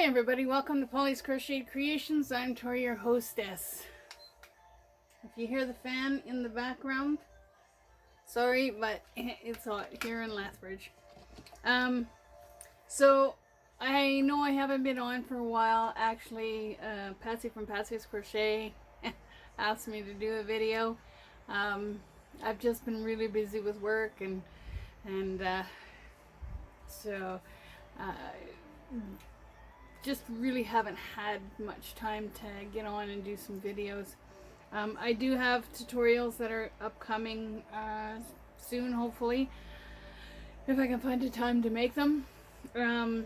Hi everybody, welcome to Pauly's Crocheted Creations. I'm Tori, your hostess. If you hear the fan in the background, sorry, but it's hot here in Lethbridge. So I know I haven't been on for a while. Actually, Patsy from Patsy's Crochet asked me to do a video. I've just been really busy with work so just really haven't had much time to get on and do some videos. I do have tutorials that are upcoming soon, hopefully, if I can find the time to make them. I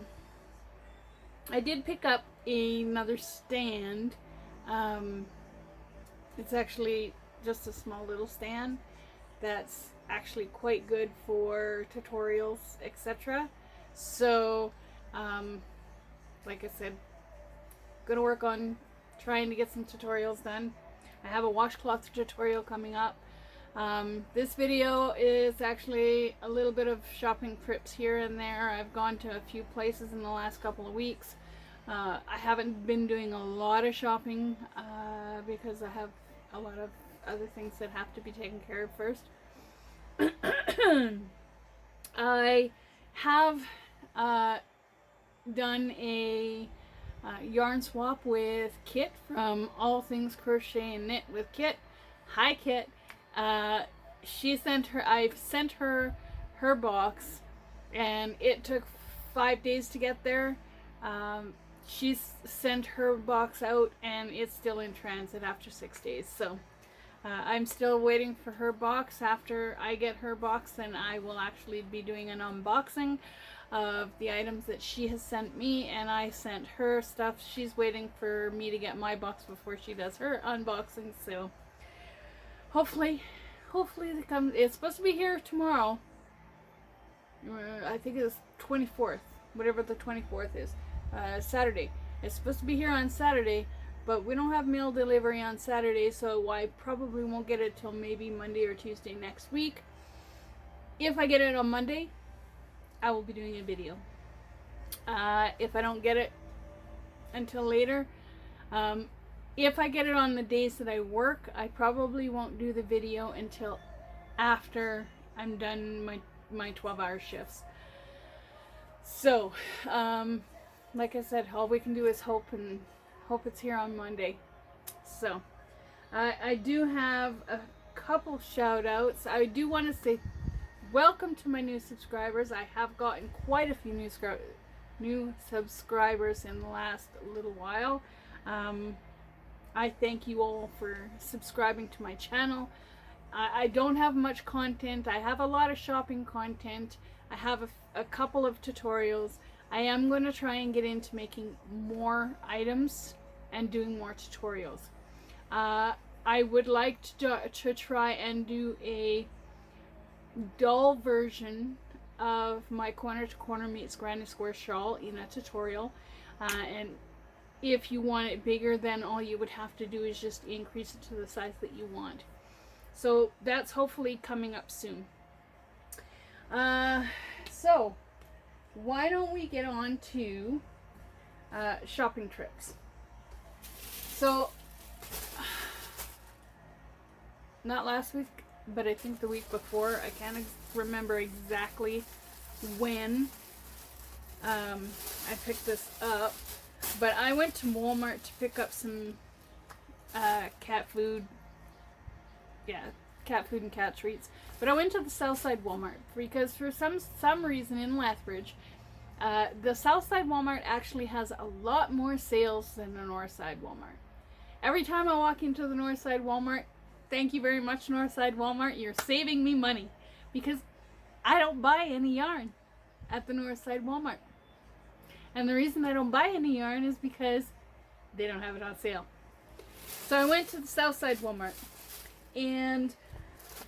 did pick up another stand. It's actually just a small little stand that's actually quite good for tutorials, etc. So like I said, gonna work on trying to get some tutorials done. I have a washcloth tutorial coming up. This video is actually a little bit of shopping trips here and there. I've gone to a few places in the last couple of weeks. I haven't been doing a lot of shopping because I have a lot of other things that have to be taken care of first. I have done a yarn swap with Kit from All Things Crochet and Knit with Kit. Hi Kit. I've sent her her box, and it took 5 days to get there. She's sent her box out and it's still in transit after 6 days. So I'm still waiting for her box. After I get her box, then I will actually be doing an unboxing of the items that she has sent me, and I sent her stuff. She's waiting for me to get my box before she does her unboxing. So hopefully it comes. It's supposed to be here tomorrow. I think it's 24th, whatever the 24th is, Saturday. It's supposed to be here on Saturday, but we don't have mail delivery on Saturday, so I probably won't get it till maybe Monday or Tuesday next week. If I get it on Monday, I will be doing a video. If I don't get it until later, if I get it on the days that I work, I probably won't do the video until after I'm done my 12-hour shifts. So, like I said, all we can do is hope it's here on Monday. So, I do have a couple shout outs. I do want to say welcome to my new subscribers. I have gotten quite a few new subscribers in the last little while. I thank you all for subscribing to my channel. I don't have much content. I have a lot of shopping content. I have a couple of tutorials. I am going to try and get into making more items and doing more tutorials. I would like to try and do a doll version of my Corner to Corner meets Granny Square shawl in a tutorial, and if you want it bigger, then all you would have to do is just increase it to the size that you want. So that's hopefully coming up soon. So why don't we get on to shopping trips? So not last week, but I think the week before. I can't remember exactly when I picked this up, but I went to Walmart to pick up some cat food. Yeah, cat food and cat treats. But I went to the Southside Walmart because for some reason in Lethbridge, the Southside Walmart actually has a lot more sales than the Northside Walmart. Every time I walk into the Northside Walmart, thank you very much, Northside Walmart. You're saving me money because I don't buy any yarn at the Northside Walmart. And the reason I don't buy any yarn is because they don't have it on sale. So I went to the Southside Walmart and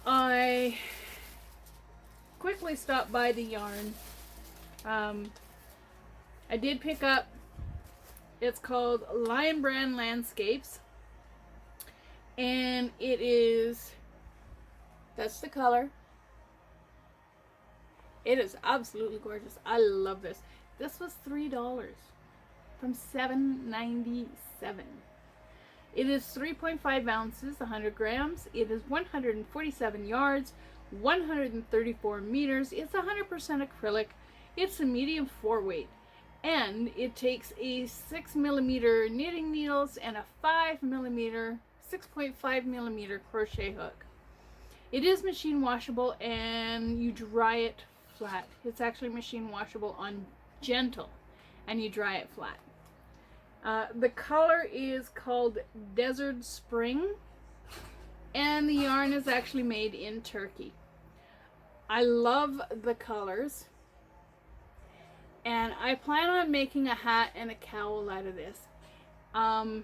I quickly stopped by the yarn. I did pick up, it's called Lion Brand Landscapes. And it is, that's the color. It is absolutely gorgeous. I love this. This was $3. from $7.97. It is 3.5 ounces, 100 grams. It is 147 yards, 134 meters. It's 100% acrylic. It's a medium 4-weight. And it takes a 6mm knitting needles and a 6.5 millimeter crochet hook. It is machine washable and you dry it flat. It's actually machine washable on gentle and you dry it flat. The color is called Desert Spring, and the yarn is actually made in Turkey. I love the colors, and I plan on making a hat and a cowl out of this. Where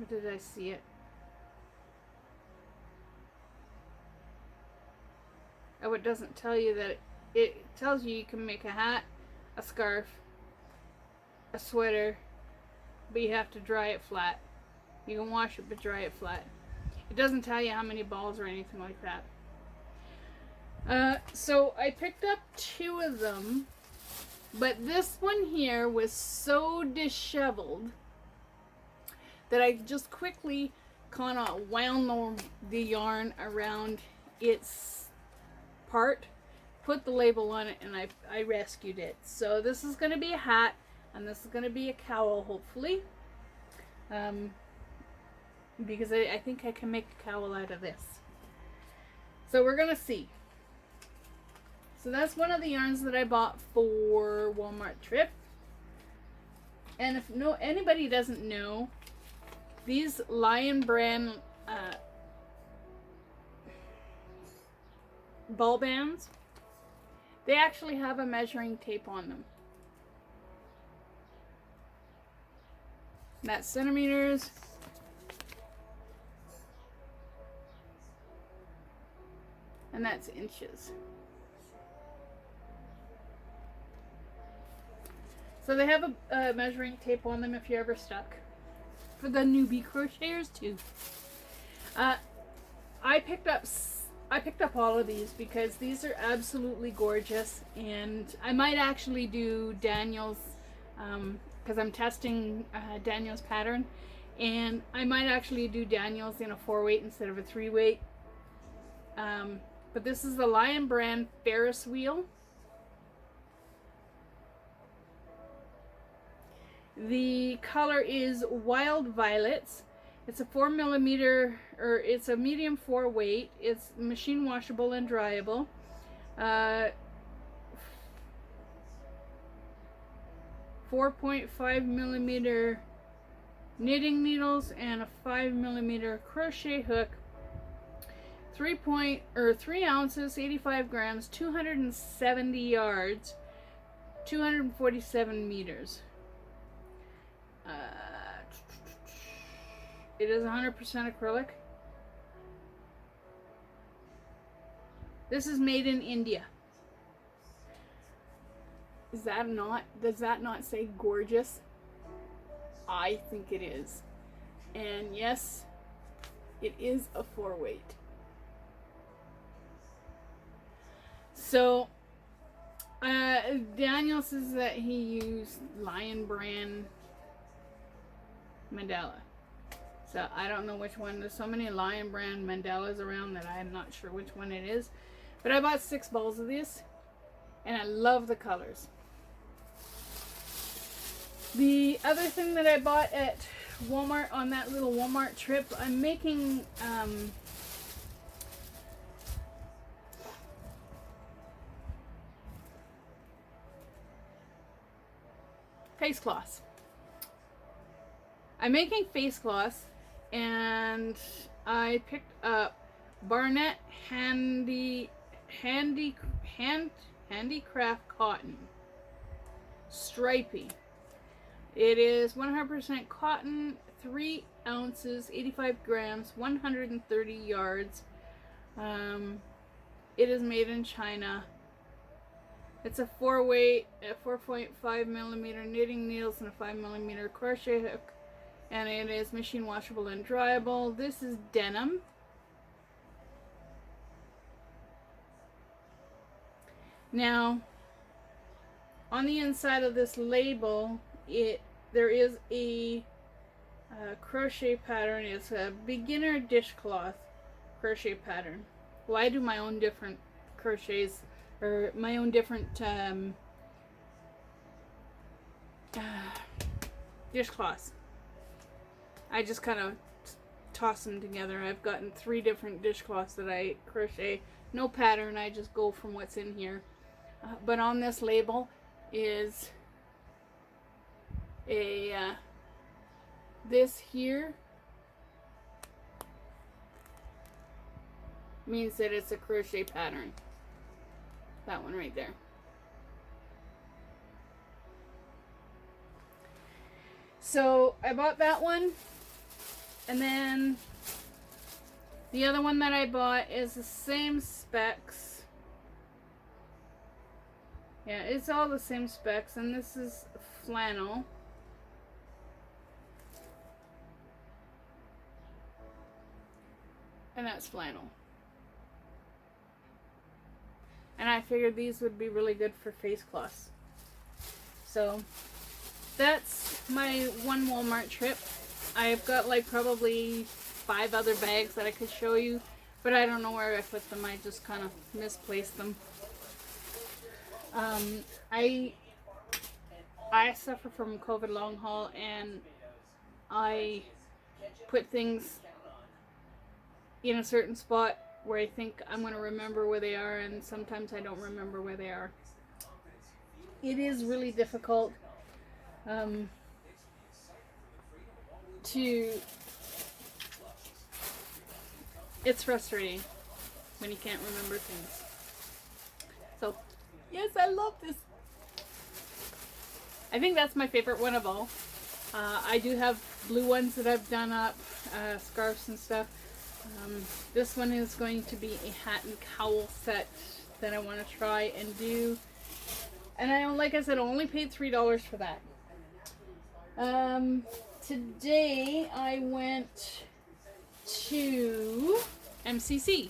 did I see it? Oh, it doesn't tell you that. It tells you can make a hat, a scarf, a sweater, but you have to dry it flat. You can wash it but dry it flat. It doesn't tell you how many balls or anything like that. So I picked up 2 of them, but this one here was so disheveled that I just quickly kind of wound the yarn around its part, put the label on it, and I rescued it. So this is going to be a hat, and this is going to be a cowl, hopefully. Because I think I can make a cowl out of this. So we're going to see. So that's one of the yarns that I bought for Walmart trip. And if anybody doesn't know, these Lion brand ball bands, they actually have a measuring tape on them. That's centimeters. And that's inches. So they have a measuring tape on them if you're ever stuck. For the newbie crocheters too. I picked up all of these because these are absolutely gorgeous, and I might actually do Daniel's because I'm testing Daniel's pattern, and I might actually do Daniel's in a 4-weight instead of a 3-weight. But this is the Lion brand Ferris wheel. The color is Wild Violets. It's a 4mm, or it's a medium 4-weight. It's machine washable and dryable. 4.5mm knitting needles and a 5mm crochet hook. 3 ounces, 85 grams, 270 yards, 247 meters. It is 100% acrylic. This is made in India. Does that not say gorgeous? I think it is. And yes, it is a 4-weight. So, Daniel says that he used Lion brand mandala. So I don't know which one. There's so many Lion brand mandalas around that I'm not sure which one it is. But I bought 6 balls of this, and I love the colors. The other thing that I bought at Walmart on that little Walmart trip, I'm making face cloths. I'm making face cloths, and I picked up Barnett Handicraft Cotton. Stripey. It is 100% cotton, 3 ounces, 85 grams, 130 yards. It is made in China. It's a 4-weight, 4.5mm knitting needles and a 5mm crochet hook. And it is machine washable and dryable. This is denim. Now, on the inside of this label, it there is a crochet pattern. It's a beginner dishcloth crochet pattern. Well, I do my own different crochets, or my own different dishcloths. I just kind of toss them together. I've gotten 3 different dishcloths that I crochet. No pattern, I just go from what's in here. But on this label is a this here means that it's a crochet pattern. That one right there. So I bought that one, and then the other one that I bought is the same specs. Yeah, it's all the same specs, and this is flannel. And that's flannel. And I figured these would be really good for face cloths. So that's my one Walmart trip. I've got like probably 5 other bags that I could show you, but I don't know where I put them. I just kind of misplaced them. I suffer from COVID long haul, and I put things in a certain spot where I think I'm going to remember where they are, and sometimes I don't remember where they are. It is really difficult it's frustrating when you can't remember things. So, yes, I love this. I think that's my favorite one of all. I do have blue ones that I've done up, scarves and stuff. This one is going to be a hat and cowl set that I want to try and do. And like I said, I only paid $3 for that. Today I went to MCC.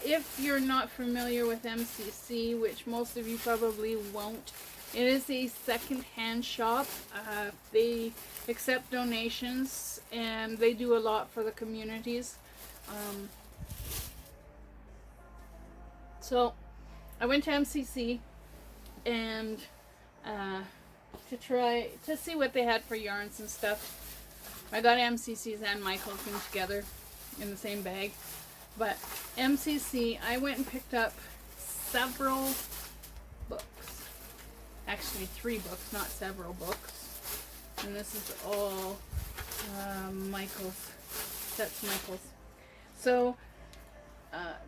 If you're not familiar with MCC, which most of you probably won't, it is a second-hand shop. They accept donations, and they do a lot for the communities. So I went to MCC and to see what they had for yarns and stuff. I got MCC's and Michael's in together in the same bag. But MCC, I went and picked up several books. Actually 3 books, not several books. And this is all Michael's. That's Michael's. So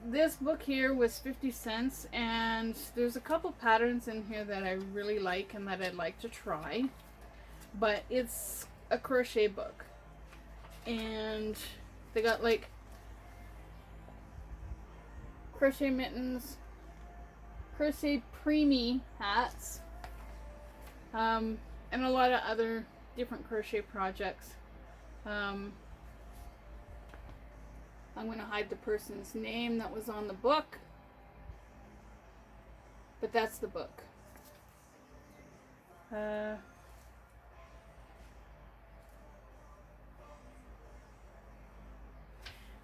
this book here was 50 cents, and there's a couple patterns in here that I really like and that I'd like to try. But it's a crochet book. And they got like crochet mittens, crochet preemie hats, and a lot of other different crochet projects. I'm going to hide the person's name that was on the book, but that's the book.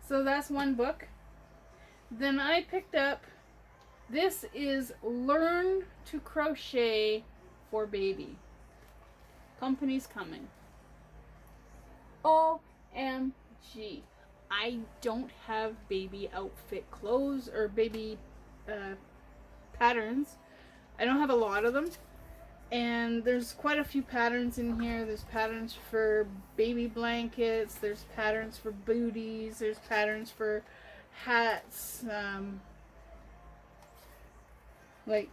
So that's one book. Then I picked up, this is Learn to Crochet for Baby. Company's coming. OMG. I don't have baby outfit clothes or baby patterns. I don't have a lot of them. And there's quite a few patterns in here. There's patterns for baby blankets. There's patterns for booties. There's patterns for hats. Like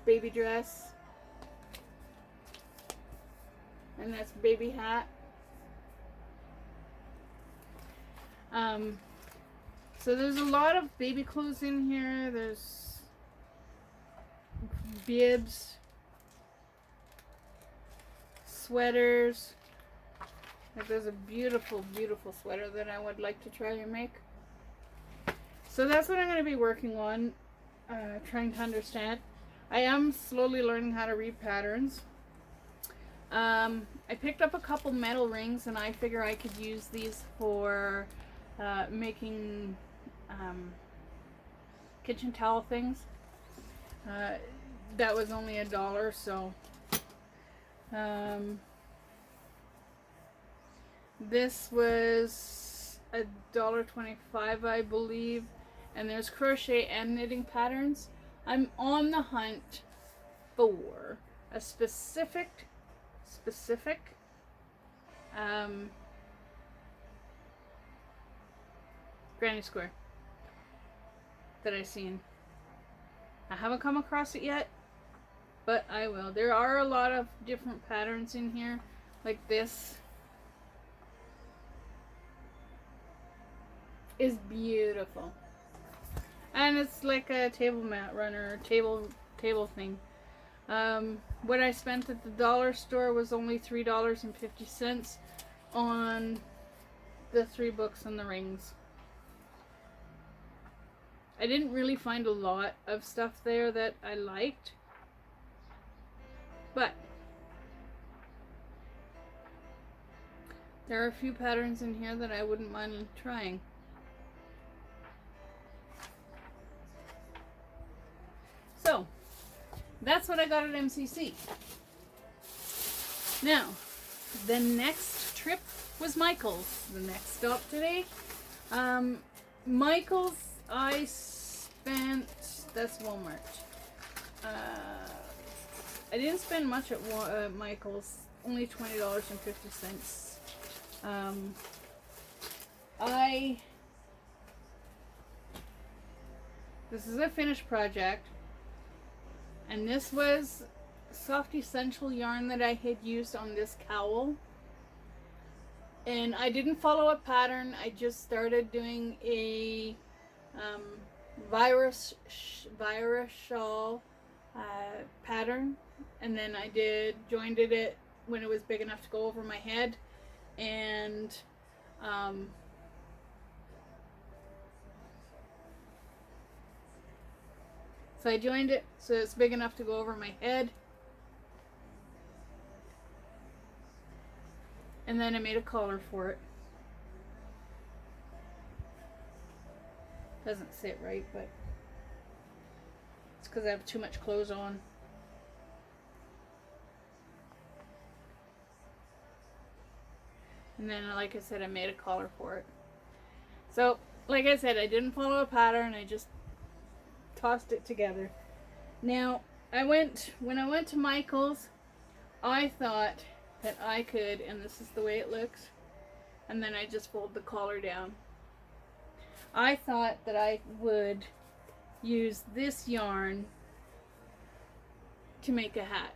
baby dress. And that's baby hat. So there's a lot of baby clothes in here. There's bibs, sweaters. Like there's a beautiful, beautiful sweater that I would like to try and make. So that's what I'm going to be working on. trying to understand. I am slowly learning how to read patterns. I picked up a couple metal rings, and I figure I could use these for making kitchen towel things. That was only $1, so this was $1.25, I believe, and there's crochet and knitting patterns. I'm on the hunt for a specific granny square that I've seen. I haven't come across it yet, but I will. There are a lot of different patterns in here, like this is beautiful, and it's like a table mat runner, table thing. What I spent at the dollar store was only $3.50 on the 3 books and the rings. I didn't really find a lot of stuff there that I liked, but there are a few patterns in here that I wouldn't mind trying. So that's what I got at MCC. Now, the next trip was Michael's. The next stop today. Michael's, I spent, that's Walmart. I didn't spend much at Michael's, only $20.50. This is a finished project. And this was Soft Essential yarn that I had used on this cowl. And I didn't follow a pattern. I just started doing a virus shawl pattern. And then I joined it when it was big enough to go over my head. And so I joined it so it's big enough to go over my head. And then I made a collar for it. Doesn't sit right, but it's because I have too much clothes on. And then, like I said, I made a collar for it. So, like I said, I didn't follow a pattern. I just tossed it together. Now, when I went to Michael's, I thought that I could, and this is the way it looks, and then I just fold the collar down. I thought that I would use this yarn to make a hat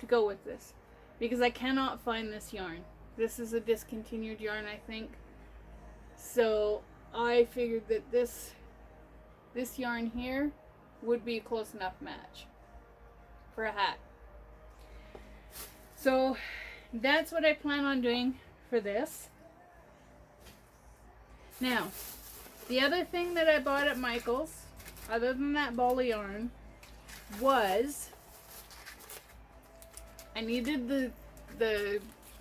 to go with this, because I cannot find this yarn. This is a discontinued yarn, I think. So I figured that this yarn here would be a close enough match for a hat. So that's what I plan on doing for this. Now, the other thing that I bought at Michael's, other than that ball of yarn, was I needed the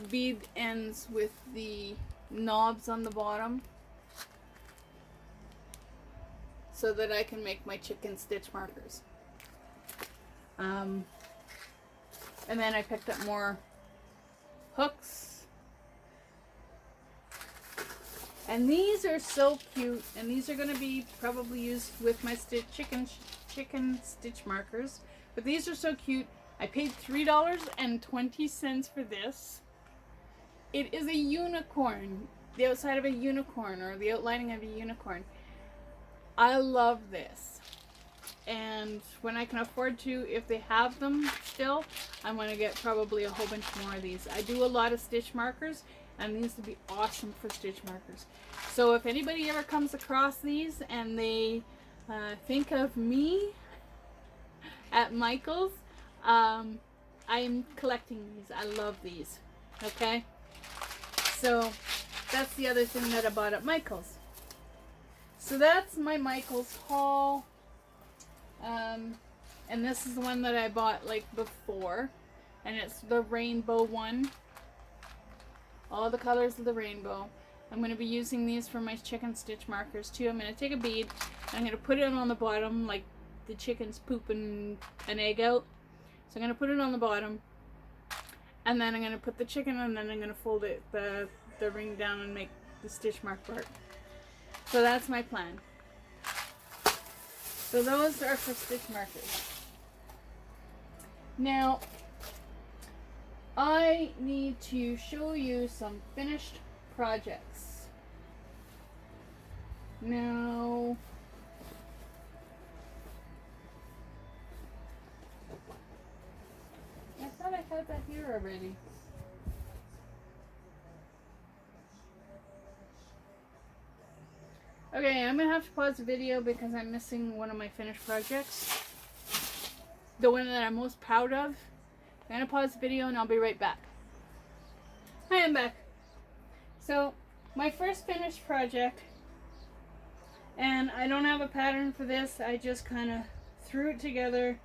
bead ends with the knobs on the bottom so that I can make my chicken stitch markers. And then I picked up more hooks. And these are so cute, and these are going to be probably used with my chicken stitch markers. But these are so cute. I paid $3.20 for this. It is a unicorn, the outside of a unicorn, or the outlining of a unicorn. I love this. And when I can afford to, if they have them still, I'm going to get probably a whole bunch more of these. I do a lot of stitch markers, and these would be awesome for stitch markers. So if anybody ever comes across these and they think of me at Michael's, I'm collecting these. I love these. Okay? So that's the other thing that I bought at Michael's. So that's my Michael's haul. And this is the one that I bought like before, and it's the rainbow one. All the colors of the rainbow. I'm going to be using these for my chicken stitch markers too. I'm going to take a bead and I'm going to put it on the bottom like the chicken's pooping an egg out. So I'm going to put it on the bottom, and then I'm going to put the chicken, and then I'm going to fold it, the ring down, and make the stitch mark part. So that's my plan. So those are for stitch markers. Now, I need to show you some finished projects. Now, I thought I had that here already. Okay, I'm going to have to pause the video because I'm missing one of my finished projects. The one that I'm most proud of. I'm going to pause the video and I'll be right back. Hi, I'm back. So, my first finished project, and I don't have a pattern for this, I just kind of threw it together.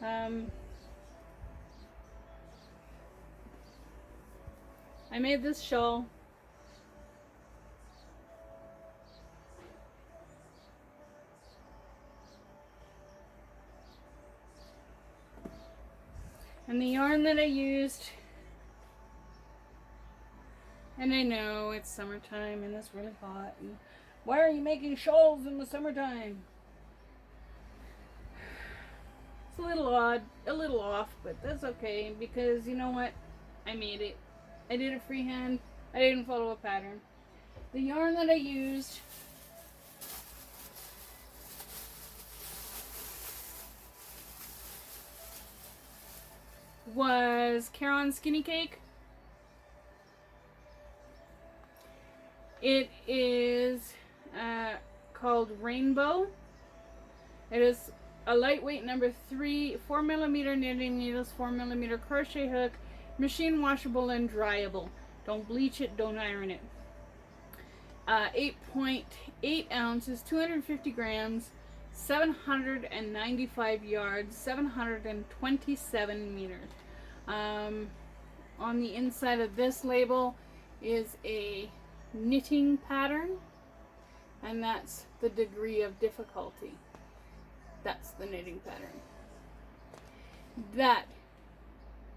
I made this shawl. And the yarn that I used, and I know it's summertime and it's really hot, and why are you making shawls in the summertime? It's a little odd, a little off, but that's okay, because you know what? I made it. I did it freehand. I didn't follow a pattern. The yarn that I used was Caron Skinny Cake. It is called Rainbow. It is a lightweight number 3, 4mm knitting needles, 4mm crochet hook, machine washable and dryable. Don't bleach it, don't iron it. 8.8 ounces, 250 grams, 795 yards, 727 meters. On the inside of this label is a knitting pattern, and that's the degree of difficulty. That's the knitting pattern. That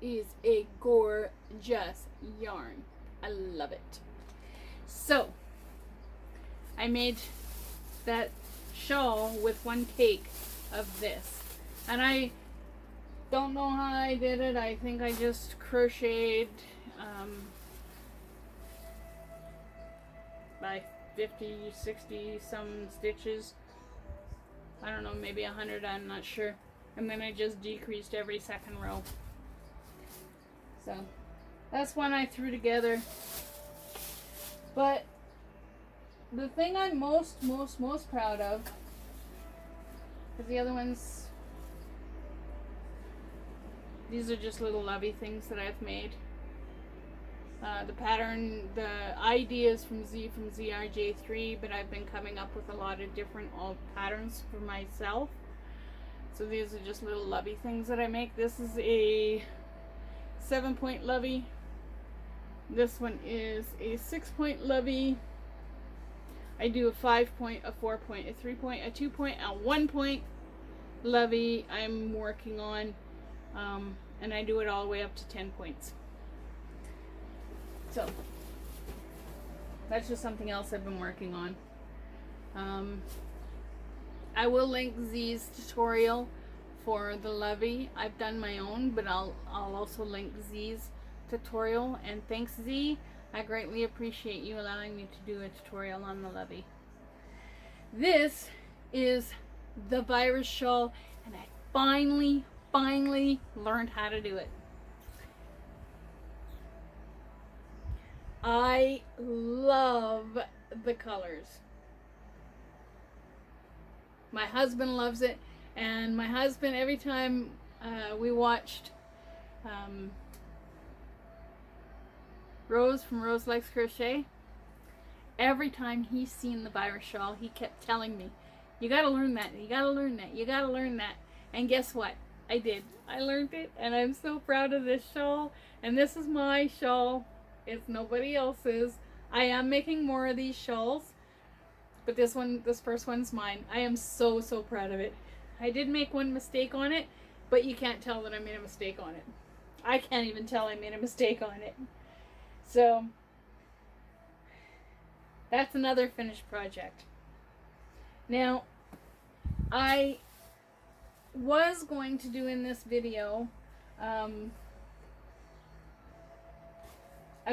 is a gorgeous yarn. I love it. So, I made that shawl with one cake of this, and I don't know how I did it. I think I just crocheted by 50, 60 some stitches. I don't know, maybe 100, I'm not sure. And then I just decreased every second row. So that's one I threw together. But the thing I'm most proud of, because the other ones, these are just little Lovie things that I've made. The pattern, the ideas from ZRJ3, but I've been coming up with a lot of different patterns for myself. So these are just little Lovie things that I make. This is a 7-point Lovie. This one is a 6-point Lovie. I do a 5-point, a 4-point, a 3-point, a 2-point, a 1-point Lovie I'm working on. And I do it all the way up to 10 points. So, that's just something else I've been working on. I will link Z's tutorial for the Lovie. I've done my own, but I'll also link Z's tutorial. And thanks, Z. I greatly appreciate you allowing me to do a tutorial on the Lovie. This is the virus shawl, and I finally learned how to do it. I love the colors. My husband loves it, and my husband, every time we watched Rose from Rose Likes Crochet, every time he's seen the virus shawl, he kept telling me, You gotta learn that. You gotta learn that. You gotta learn that. And guess what? I did. I learned it, and I'm so proud of this shawl. And this is my shawl. It's nobody else's. I am making more of these shawls, but this first one's mine. I am so, so proud of it. I did make one mistake on it, but you can't tell that I made a mistake on it. I can't even tell I made a mistake on it. So, that's another finished project. Now, I was going to do in this video, I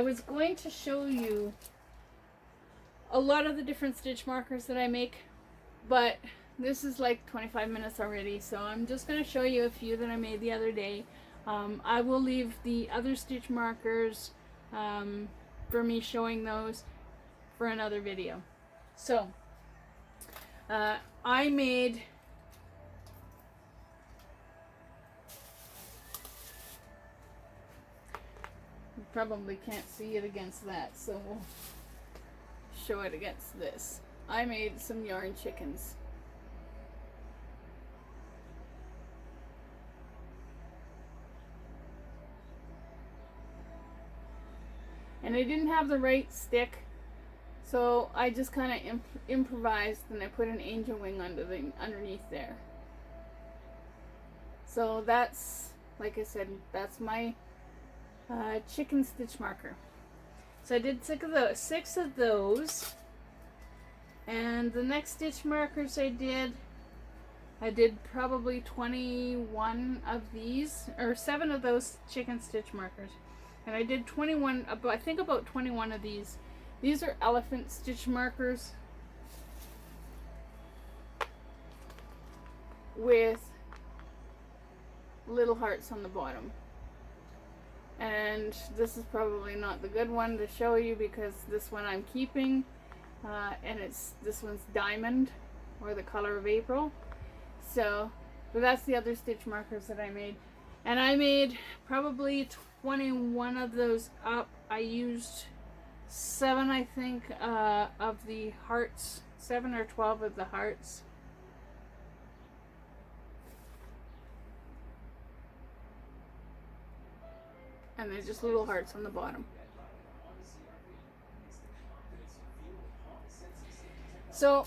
was going to show you a lot of the different stitch markers that I make, but this is like 25 minutes already, so I'm just going to show you a few that I made the other day. I will leave the other stitch markers for me showing those for another video. So, I made you probably can't see it against that, so we'll show it against this. I made some yarn chickens. And I didn't have the right stick, so I just kind of improvised, and I put an angel wing underneath there. So that's, like I said, that's my chicken stitch marker. So I did 6 of those, and the next stitch markers I did probably 21 of these, or 7 of those chicken stitch markers. And I did 21, I think about 21 of these. These are elephant stitch markers with little hearts on the bottom. And this is probably not the good one to show you, because this one I'm keeping, and this one's diamond, or the color of April. So, but that's the other stitch markers that I made. And I made probably 21 of those up. I used 7, I think, of the hearts, 7 or 12 of the hearts. And they're just little hearts on the bottom. So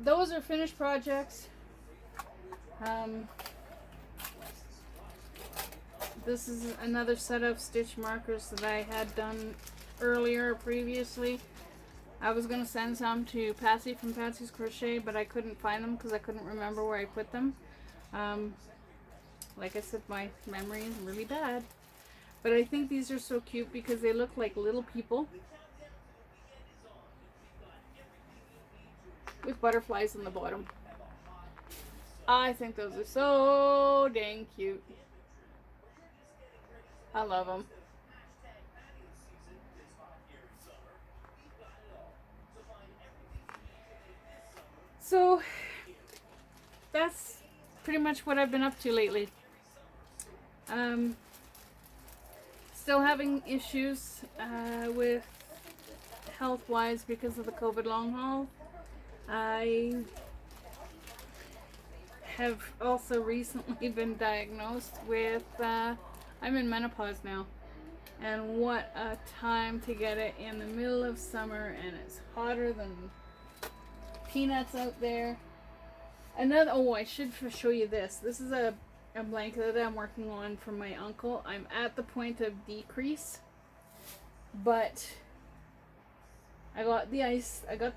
those are finished projects. This is another set of stitch markers that I had done earlier previously. I was going to send some to Patsy from Patsy's Crochet, but I couldn't find them because I couldn't remember where I put them. Like I said, my memory is really bad. But I think these are so cute because they look like little people with butterflies on the bottom. I think those are so dang cute. I love them. So that's pretty much what I've been up to lately. Still having issues with health-wise because of the COVID long haul. I have also recently been diagnosed with, I'm in menopause now. And what a time to get it in the middle of summer, and it's hotter than peanuts out there. Oh, I should show you this. This is a blanket that I'm working on for my uncle. I'm at the point of decrease, but I got the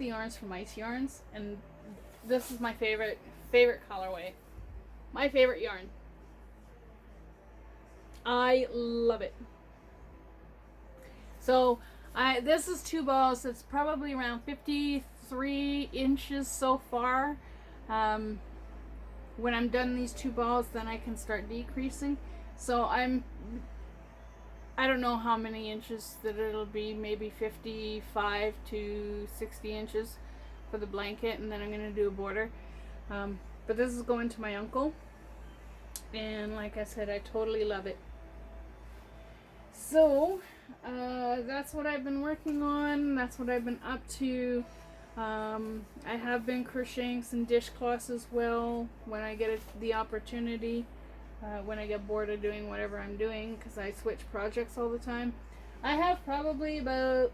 yarns from Ice Yarns, and this is my favorite colorway. My favorite yarn. I love it. So this is 2 balls. It's probably around 53 inches so far. When I'm done these 2 balls, then I can start decreasing. So I don't know how many inches that it'll be, maybe 55 to 60 inches for the blanket, and then I'm going to do a border. But this is going to my uncle, and like I said, I totally love it. So that's what I've been working on. That's what I've been up to. I have been crocheting some dishcloths as well when I get the opportunity, when I get bored of doing whatever I'm doing, because I switch projects all the time. I have probably about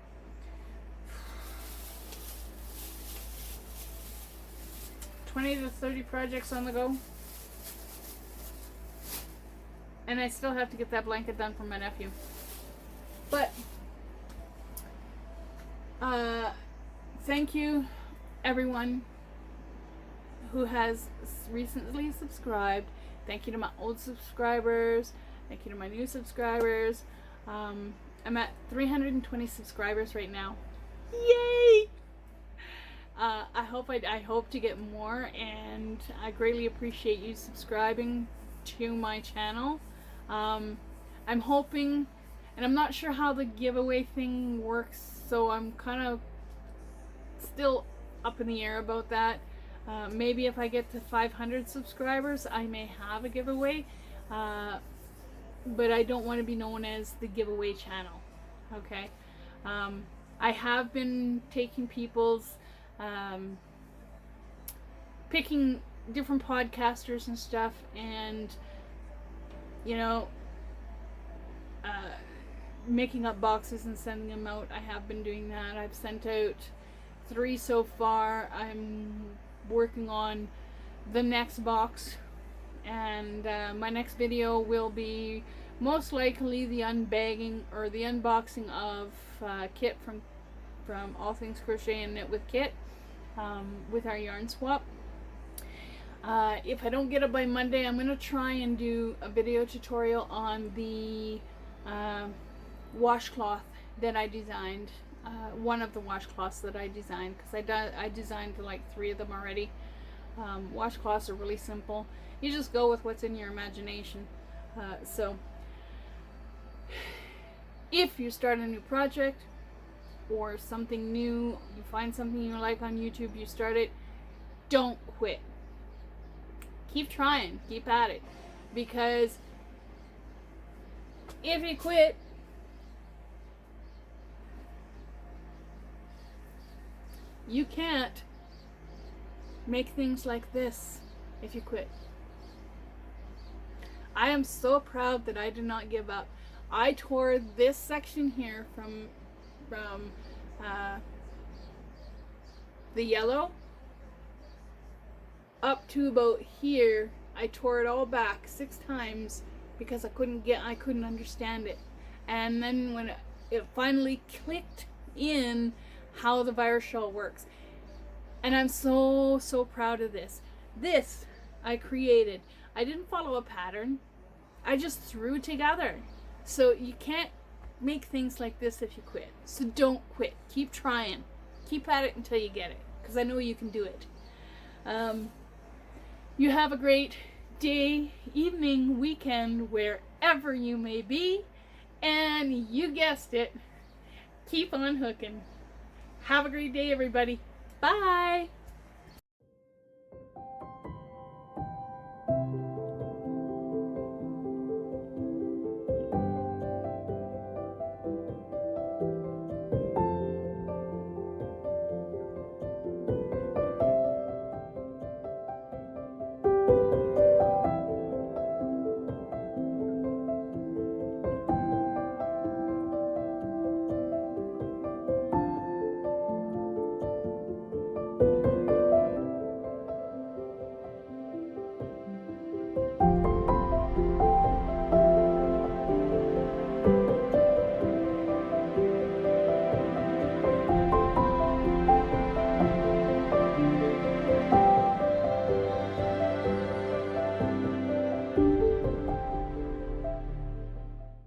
20 to 30 projects on the go. And I still have to get that blanket done for my nephew. But, thank you everyone who has recently subscribed. Thank you to my old subscribers. Thank you to my new subscribers. I'm at 320 subscribers right now. Yay! I hope to get more, and I greatly appreciate you subscribing to my channel. I'm hoping, and I'm not sure how the giveaway thing works, so I'm kind of still up in the air about that. Maybe if I get to 500 subscribers, I may have a giveaway, but I don't want to be known as the giveaway channel. Okay. I have been taking people's, picking different podcasters and stuff, and you know, making up boxes and sending them out. I have been doing that. I've sent out 3 so far. I'm working on the next box, and my next video will be most likely the unbagging or the unboxing of Kit from All Things Crochet and Knit with Kit, with our yarn swap. If I don't get it by Monday, I'm going to try and do a video tutorial on the washcloth that I designed. One of the washcloths that I designed, because I designed like 3 of them already. Washcloths are really simple. You just go with what's in your imagination. So if you start a new project or something new, you find something you like on YouTube, you start it, don't quit. Keep trying, keep at it, because if you quit, you can't make things like this if you quit. I am so proud that I did not give up. I tore this section here from the yellow up to about here. I tore it all back 6 times because I couldn't understand it. And then when it finally clicked in how the virus shawl works, and I'm so proud of this. This I created. I didn't follow a pattern. I just threw it together. So you can't make things like this if you quit. So don't quit. Keep trying. Keep at it until you get it, because I know you can do it. You have a great day, evening, weekend, wherever you may be. And you guessed it, keep on hooking. Have a great day, everybody. Bye.